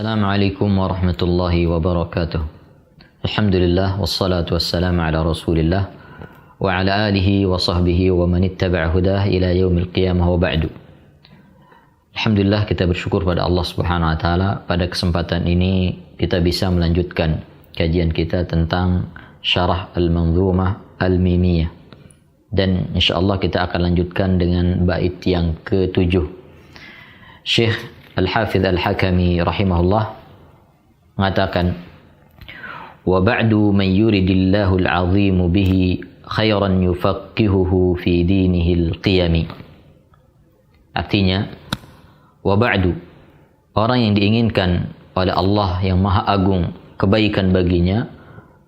Assalamualaikum warahmatullahi wabarakatuh. Alhamdulillah wassalatu wassalamu ala Rasulillah wa ala alihi wa sahbihi wa man ittaba'a hudah ila yaumil qiyamah wa ba'du. Alhamdulillah, kita bersyukur pada Allah Subhanahu wa taala, pada kesempatan ini kita bisa melanjutkan kajian kita tentang Syarah Al-Manzumah Al-Mimiyah. Dan insyaallah kita akan lanjutkan dengan bait yang ke-7. Syekh Al-Hafidh Al-Hakami rahimahullah mengatakan, wa ba'du man yuridillahu al-'azimu bihi khairan yufaqihuhu fi dinihil qiyami. Artinya, wa ba'du, orang yang diinginkan oleh Allah yang Maha Agung kebaikan baginya,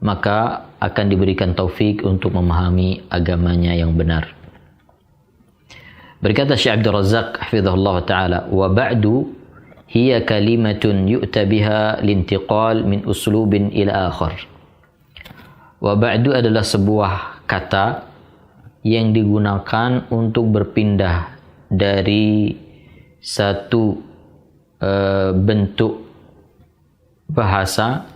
maka akan diberikan taufik untuk memahami agamanya yang benar. Berkata Syekh Abdul Razak hafizahullah ta'ala, wa ba'du hiya kalimatun yu'ta biha lintiqal min uslubin ila akhar. Wa ba'du adalah sebuah kata yang digunakan untuk berpindah dari satu bentuk bahasa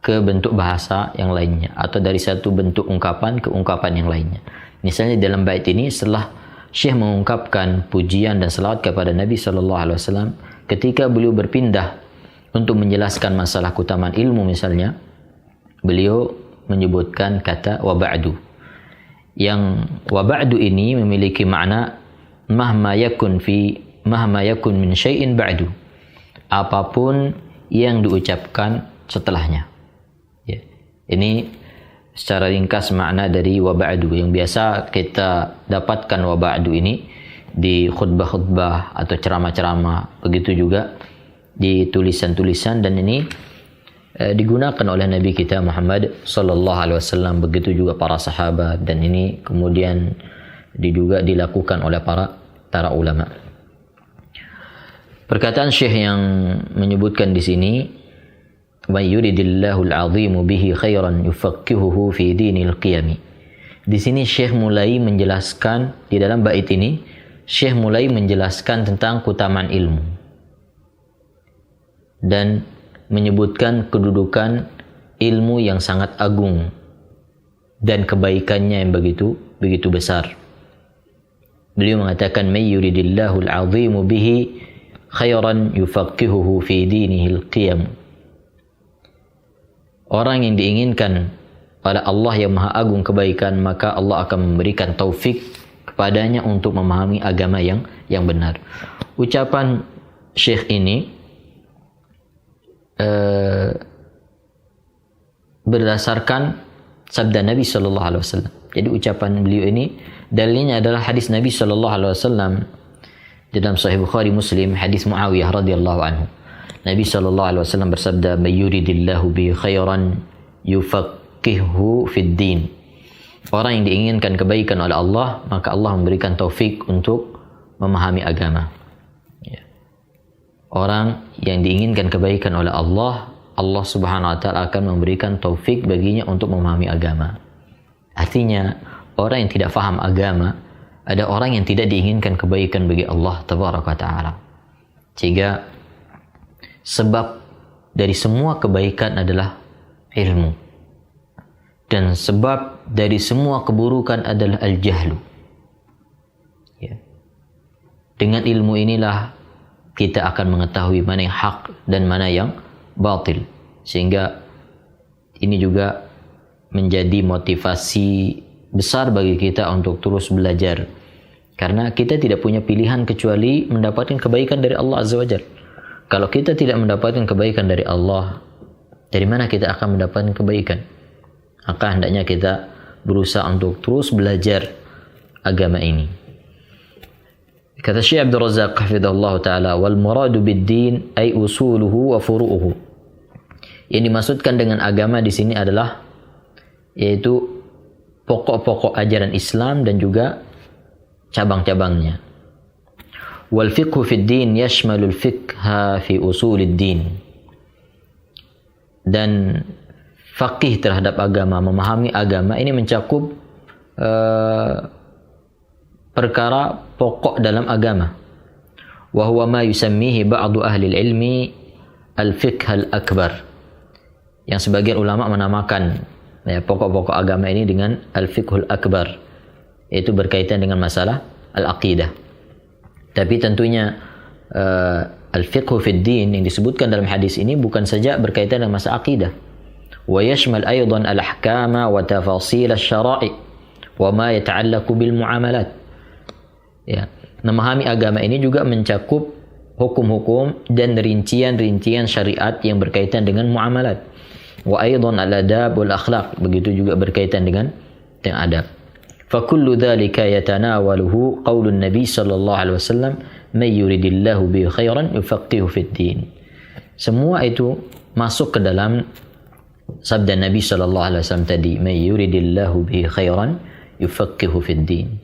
ke bentuk bahasa yang lainnya, atau dari satu bentuk ungkapan ke ungkapan yang lainnya. Misalnya dalam bait ini, setelah Syekh mengungkapkan pujian dan salawat kepada Nabi SAW, ketika beliau berpindah untuk menjelaskan masalah keutamaan ilmu misalnya, beliau menyebutkan kata wa ba'du. Yang wa ba'du ini memiliki makna mahma yakun min syai'in ba'du, apapun yang diucapkan setelahnya. Ya. Ini secara ringkas makna dari wa ba'du yang biasa kita dapatkan. Wa ba'du ini di khutbah-khutbah atau ceramah-ceramah, begitu juga di tulisan-tulisan, dan ini digunakan oleh Nabi kita Muhammad sallallahu alaihi wasallam, begitu juga para sahabat, dan ini kemudian juga dilakukan oleh para ulama. Perkataan Syekh yang menyebutkan di sini, wa yuridillahu al-'azimu bihi khairan yufaqihuhu fi dinil qiyami. Di sini Syekh mulai menjelaskan, di dalam bait ini Syekh mulai menjelaskan tentang keutamaan ilmu dan menyebutkan kedudukan ilmu yang sangat agung dan kebaikannya yang begitu besar. Beliau mengatakan, may yuridillahu al-'azimu bihi khairan yufaqihuhu fi dinihil qiyam. Orang yang diinginkan oleh Allah yang Maha Agung kebaikan, maka Allah akan memberikan taufik kepadanya untuk memahami agama yang benar. Ucapan Syekh ini berdasarkan sabda Nabi sallallahu alaihi wasallam. Jadi ucapan beliau ini dalilnya adalah hadis Nabi sallallahu alaihi wasallam dalam Sahih Bukhari Muslim, hadis Muawiyah radhiyallahu anhu. Nabi sallallahu alaihi wasallam bersabda, may yuridillahu bi khairan yufaqihuhu fid din. Orang yang diinginkan kebaikan oleh Allah, maka Allah memberikan taufik untuk memahami agama. Ya. Orang yang diinginkan kebaikan oleh Allah, Allah Subhanahu wa taala akan memberikan taufik baginya untuk memahami agama. Artinya, orang yang tidak faham agama, ada orang yang tidak diinginkan kebaikan bagi Allah tabaraka taala. Sehingga sebab dari semua kebaikan adalah ilmu, dan sebab dari semua keburukan adalah al-jahlu. Ya. Dengan ilmu inilah kita akan mengetahui mana yang hak dan mana yang batil, sehingga ini juga menjadi motivasi besar bagi kita untuk terus belajar, karena kita tidak punya pilihan kecuali mendapatkan kebaikan dari Allah Azza wa Jalla. Kalau kita tidak mendapatkan kebaikan dari Allah, dari mana kita akan mendapatkan kebaikan? Maka hendaknya kita berusaha untuk terus belajar agama ini. Kata Syekh Abdul Razak hafizahullah ta'ala, wal muradu bid-din ay usuluhu wa furu'uhu. Yang dimaksudkan dengan agama di sini adalah yaitu pokok-pokok ajaran Islam dan juga cabang-cabangnya. Wal fiqhu fid din yashmalul fiqha fi usulid din. Dan faqih terhadap agama, memahami agama ini mencakup perkara pokok dalam agama. Wa huwa ma yusammihi ba'du ahli ilmi al-fiqh al-akbar, yang sebagian ulama menamakan pokok-pokok agama ini dengan al-fiqhul akbar, yaitu berkaitan dengan masalah al-aqidah. Tapi tentunya al-fiqhu fid din yang disebutkan dalam hadis ini bukan saja berkaitan dengan masalah aqidah, wa yashmal aidan al-ahkama wa tafasil asy-syara'i wa ma yata'allaqu bil muamalat. Ya, memahami agama ini juga mencakup hukum-hukum dan rincian-rincian syariat yang berkaitan dengan muamalat. Wa aidan al-adab wal akhlaq, begitu juga berkaitan dengan adab. Fa kullu dzalika yatanawaluhu qaulun nabi sallallahu alaihi wasallam may yuridillahu bihi khairan yufaqihu fid din. Semua itu masuk ke dalam sabda Nabi sallallahu alaihi wasallam tadi, may yuridillahu bihi khairan yufaqihu fid din.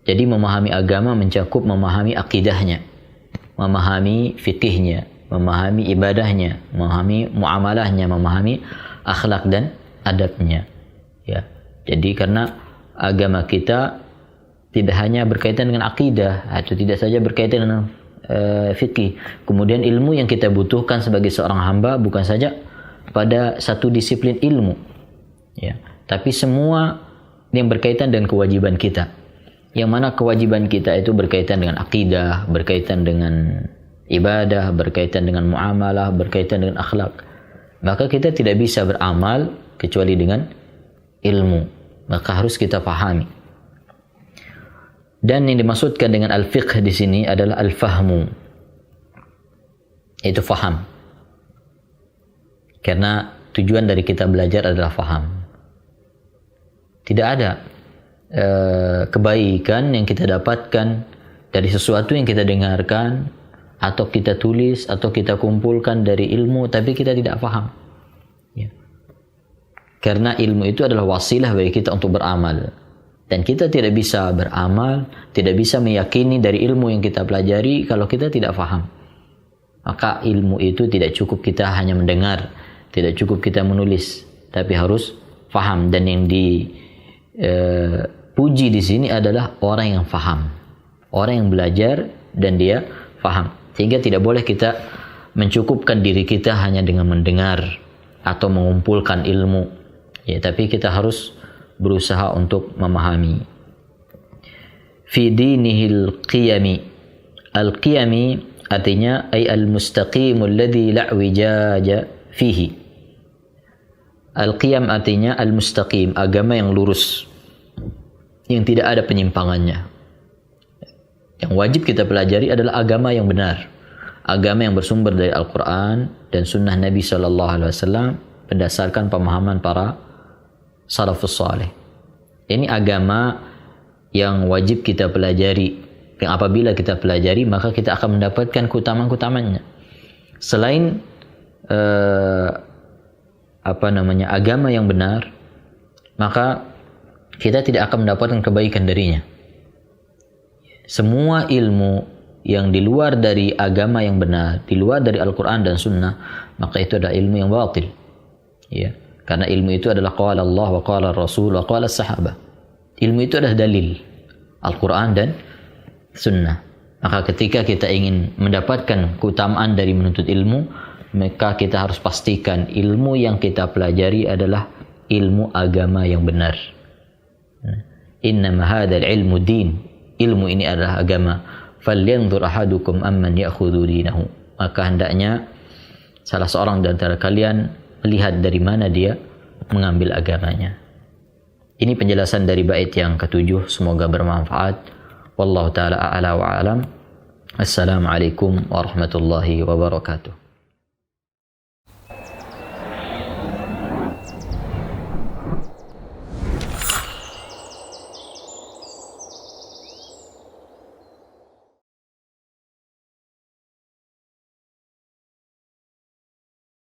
Jadi memahami agama mencakup memahami akidahnya, memahami fikihnya, memahami ibadahnya, memahami muamalahnya, memahami akhlak dan adabnya. Ya. Jadi karena agama kita tidak hanya berkaitan dengan akidah atau tidak saja berkaitan dengan fikih. Kemudian ilmu yang kita butuhkan sebagai seorang hamba bukan saja pada satu disiplin ilmu, ya, tapi semua yang berkaitan dengan kewajiban kita. Yang mana kewajiban kita itu berkaitan dengan akidah, berkaitan dengan ibadah, berkaitan dengan muamalah, berkaitan dengan akhlak. Maka kita tidak bisa beramal kecuali dengan ilmu. Maka harus kita pahami. Dan yang dimaksudkan dengan al-fiqh di sini adalah al-fahmu. Itu faham. Karena tujuan dari kita belajar adalah faham. Tidak ada kebaikan yang kita dapatkan dari sesuatu yang kita dengarkan atau kita tulis atau kita kumpulkan dari ilmu tapi kita tidak faham, ya. Karena ilmu itu adalah wasilah bagi kita untuk beramal, dan kita tidak bisa beramal, tidak bisa meyakini dari ilmu yang kita pelajari kalau kita tidak faham. Maka ilmu itu tidak cukup kita hanya mendengar, tidak cukup kita menulis, tapi harus faham. Dan yang puji di sini adalah orang yang faham, orang yang belajar dan dia faham. Sehingga tidak boleh kita mencukupkan diri kita hanya dengan mendengar atau mengumpulkan ilmu, ya, tapi kita harus berusaha untuk memahami. Fi dinihil qiyami. Al-qiyami artinya ay al-mustaqimul ladzi la wijaja fihi. Al-qiyam artinya al-mustaqim, agama yang lurus, yang tidak ada penyimpangannya. Yang wajib kita pelajari adalah agama yang benar, agama yang bersumber dari Al-Quran dan Sunnah Nabi SAW berdasarkan pemahaman para salafus saleh. Ini agama yang wajib kita pelajari, yang apabila kita pelajari maka kita akan mendapatkan keutamaan-keutamanya. Selain agama yang benar, maka kita tidak akan mendapatkan kebaikan darinya. Semua ilmu yang di luar dari agama yang benar, di luar dari Al-Quran dan Sunnah, maka itu adalah ilmu yang batil, ya. Karena ilmu itu adalah qala Allah wa qala Rasul wa qala sahabah. Ilmu itu adalah dalil Al-Quran dan Sunnah. Maka ketika kita ingin mendapatkan keutamaan dari menuntut ilmu, maka kita harus pastikan ilmu yang kita pelajari adalah ilmu agama yang benar. Innama hadzal ilmu din. Ilmu ini adalah agama. Falyanzur ahadukum amman ya'khudhu dinahu. Maka hendaknya salah seorang di antara kalian melihat dari mana dia mengambil agamanya. Ini penjelasan dari bait yang ketujuh, semoga bermanfaat. Wallahu taala a'la wa a'lam. Assalamualaikum warahmatullahi wabarakatuh.